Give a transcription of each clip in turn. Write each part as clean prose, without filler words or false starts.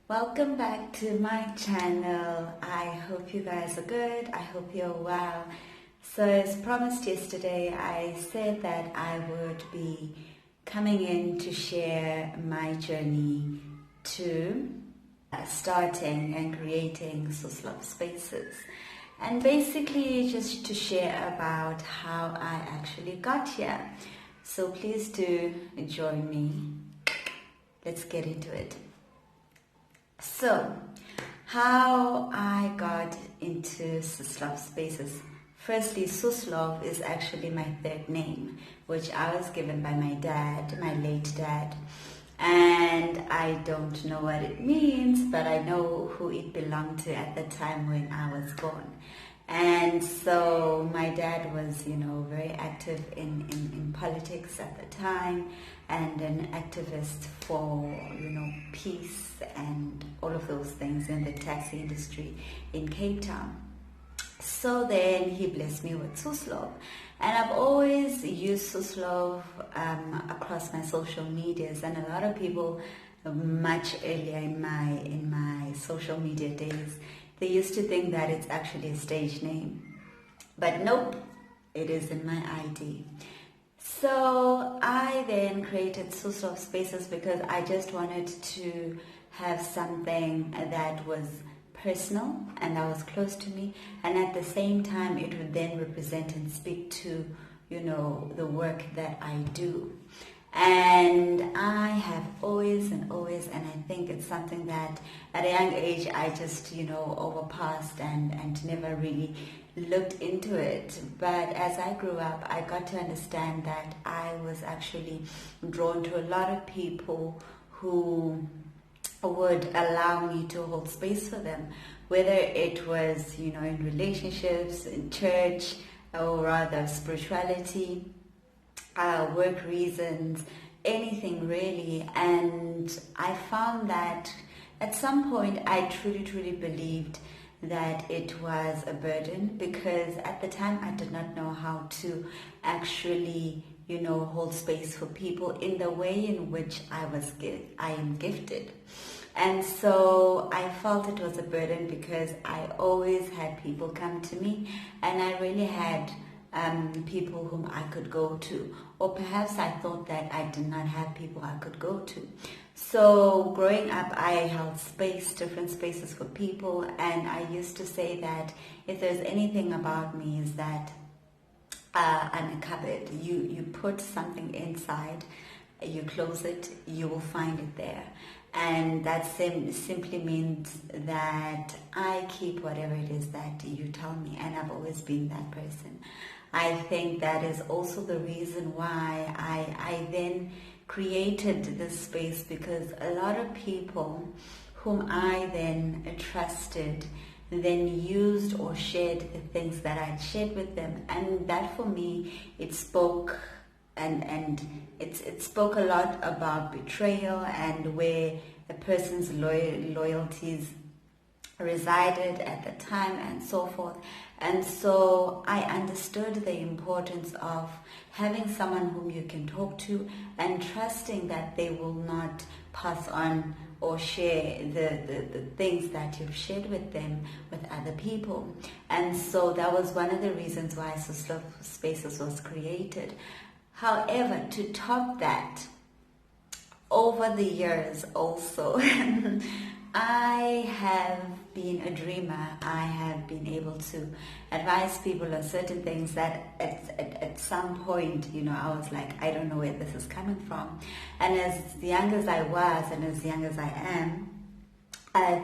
Welcome back to my channel. I hope you guys are good. I hope you're well. So as promised yesterday, I said that I would be coming in to share my journey to starting and creating SuslovSpaces. And basically just to share about how I actually got here. So please do join me. Let's get into it. So, how I got into SuslovSpaces. Firstly, Suslov is actually my third name, which I was given by my dad, my late dad. And I don't know what it means, but I know who it belonged to at the time when I was born. And so my dad was, very active in politics at the time and an activist for, peace and all of those things in the taxi industry in Cape Town. So then he blessed me with Suslov. And I've always used Suslov across my social medias, and a lot of people much earlier in my social media days, they used to think that it's actually a stage name. But nope, it is in my ID. So I then created SuslovSpaces because I just wanted to have something that was personal and that was close to me, and at the same time it would then represent and speak to, the work that I do. And I have always, and I think it's something that at a young age I just, overpassed and never really looked into it. But as I grew up, I got to understand that I was actually drawn to a lot of people who would allow me to hold space for them, whether it was, in relationships, in church, or rather spirituality, work reasons, anything really. And I found that at some point I truly believed that it was a burden, because at the time I did not know how to actually hold space for people in the way in which I am gifted. And so I felt it was a burden because I always had people come to me, and I really had people whom I could go to, or perhaps I thought that I did not have people I could go to. So growing up, I held different spaces for people, and I used to say that if there's anything about me is that I'm a cupboard. You put something inside, you close it, you will find it there. And that simply means that I keep whatever it is that you tell me, and I've always been that person. I think that is also the reason why I then created this space, because a lot of people whom I then trusted then used or shared the things that I'd shared with them, and that for me it spoke and it spoke a lot about betrayal and where a person's loyalties resided at the time and so forth. And so I understood the importance of having someone whom you can talk to and trusting that they will not pass on or share the things that you've shared with them with other people. And so that was one of the reasons why SuslovSpaces was created. However, to top that, over the years also, I have been a dreamer. I have been able to advise people on certain things that at some point, I was like, I don't know where this is coming from. And as young as I was and as young as I am,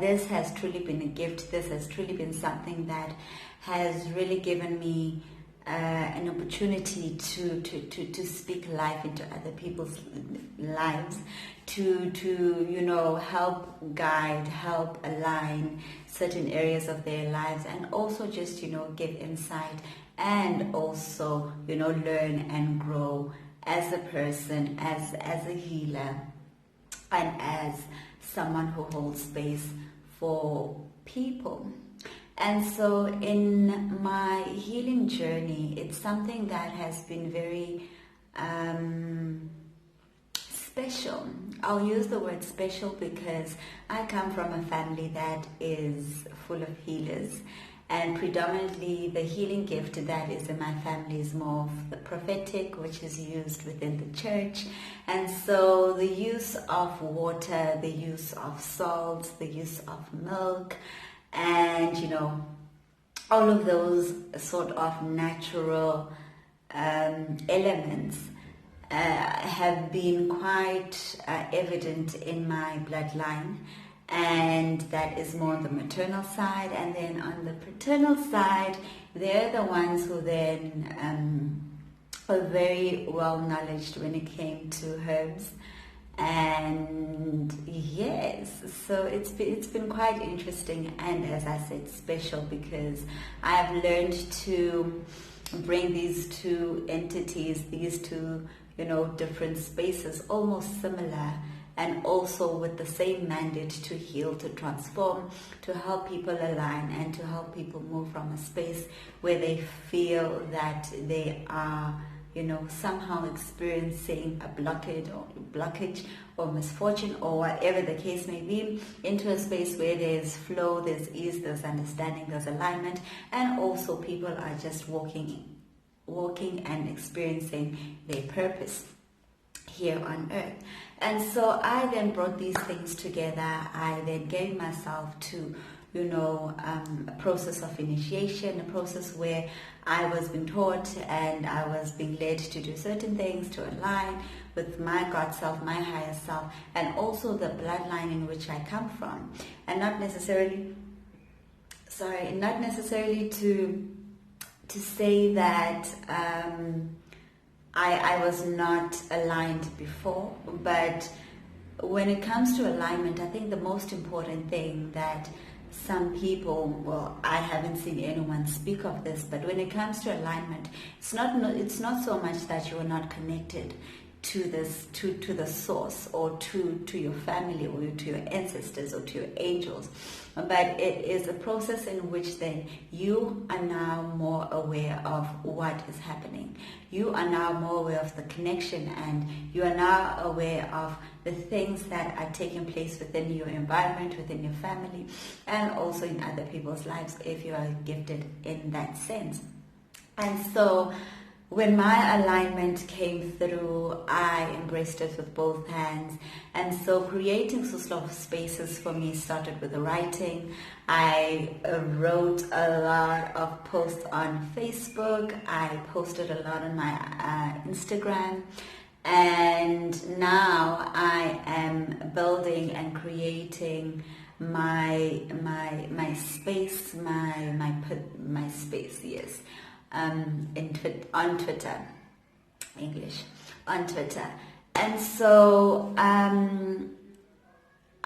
this has truly been a gift. This has truly been something that has really given me an opportunity to speak life into other people's lives, to help guide, help align certain areas of their lives, and also just give insight, and also learn and grow as a person, as a healer, and as someone who holds space for people. And so in my healing journey, it's something that has been very special. I'll use the word special because I come from a family that is full of healers, and predominantly the healing gift that is in my family is more of the prophetic, which is used within the church. And so the use of water, the use of salt, the use of milk, and all of those sort of natural elements have been quite evident in my bloodline, and that is more on the maternal side. And then on the paternal side, they're the ones who then are very well knowledgeable when it came to herbs. And yes, so it's been quite interesting, and as I said, special, because I've learned to bring these two entities, these two different spaces, almost similar, and also with the same mandate to heal, to transform, to help people align, and to help people move from a space where they feel that they are somehow experiencing a blockage or misfortune or whatever the case may be, into a space where there's flow, there's ease, there's understanding, there's alignment, and also people are just walking and experiencing their purpose here on earth. And so I then brought these things together. I then gave myself to a process of initiation, a process where I was being taught and I was being led to do certain things to align with my God self, my higher self, and also the bloodline in which I come from. And not necessarily to say that I was not aligned before, but when it comes to alignment, I think the most important thing that some people, well, I haven't seen anyone speak of this, but when it comes to alignment, it's not so much that you are not connected to the source, or to your family, or to your ancestors, or to your angels, but it is a process in which then you are now more aware of what is happening. You are now more aware of the connection, and you are now aware of the things that are taking place within your environment, within your family, and also in other people's lives if you are gifted in that sense. And so when my alignment came through, I embraced it with both hands. And so creating SuslovSpaces for me started with the writing. I wrote a lot of posts on Facebook. I posted a lot on my Instagram. And now I am building and creating my space, my space, yes. On Twitter, English, on Twitter. And so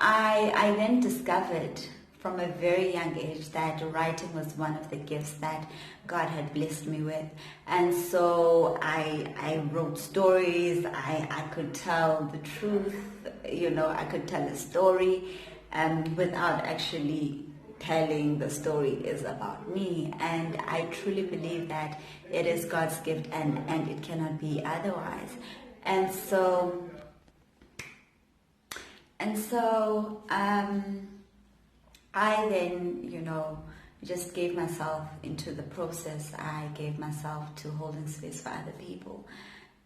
I then discovered from a very young age that writing was one of the gifts that God had blessed me with. And so I wrote stories. I could tell the truth, I could tell a story without actually telling the story is about me. And I truly believe that it is God's gift, and it cannot be otherwise. And so I then just gave myself into the process. I gave myself to holding space for other people,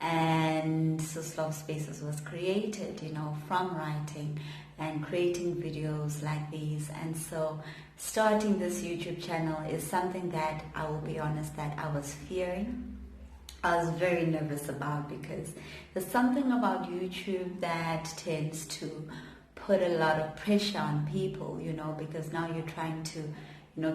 and SuslovSpaces was created from writing and creating videos like these. And so starting this YouTube channel is something that I will be honest that I was fearing. I was very nervous about, because there's something about YouTube that tends to put a lot of pressure on people, because now you're trying to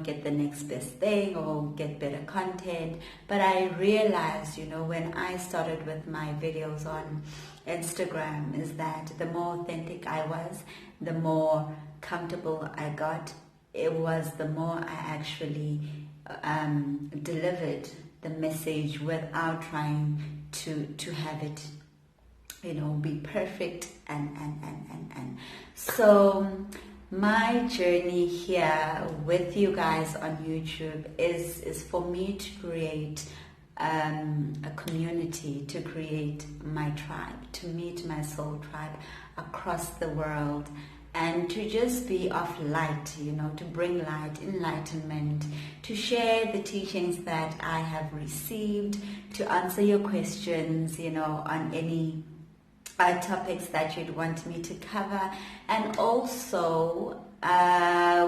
get the next best thing or get better content. But I realized, when I started with my videos on Instagram, is that the more authentic I was, the more comfortable I got. It was the more I actually delivered the message without trying to have it be perfect and so my journey here with you guys on YouTube is for me to create a community to create my tribe, to meet my soul tribe across the world, and to just be of light, to bring light, enlightenment, to share the teachings that I have received, to answer your questions, on any topics that you'd want me to cover. And also,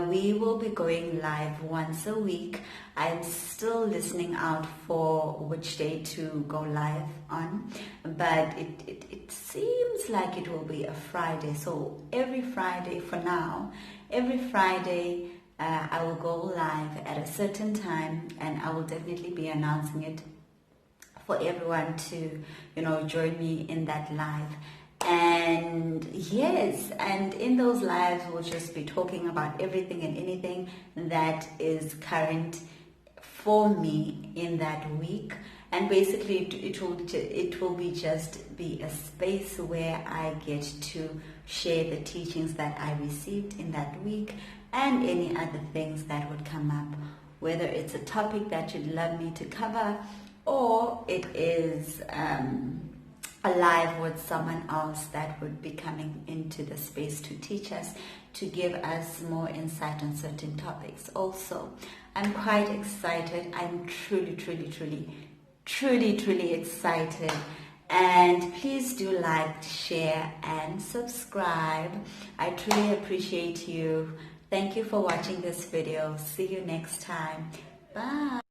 we will be going live once a week. I'm still listening out for which day to go live on, but it seems like it will be a Friday. So every Friday for now, every Friday I will go live at a certain time, and I will definitely be announcing it for everyone to, join me in that live. And yes, and in those lives we'll just be talking about everything and anything that is current for me in that week. And basically it will be just be a space where I get to share the teachings that I received in that week and any other things that would come up, whether it's a topic that you'd love me to cover, or it is a live with someone else that would be coming into the space to teach us, to give us more insight on certain topics. Also, I'm quite excited. I'm truly excited. And please do like, share, and subscribe. I truly appreciate you. Thank you for watching this video. See you next time. Bye.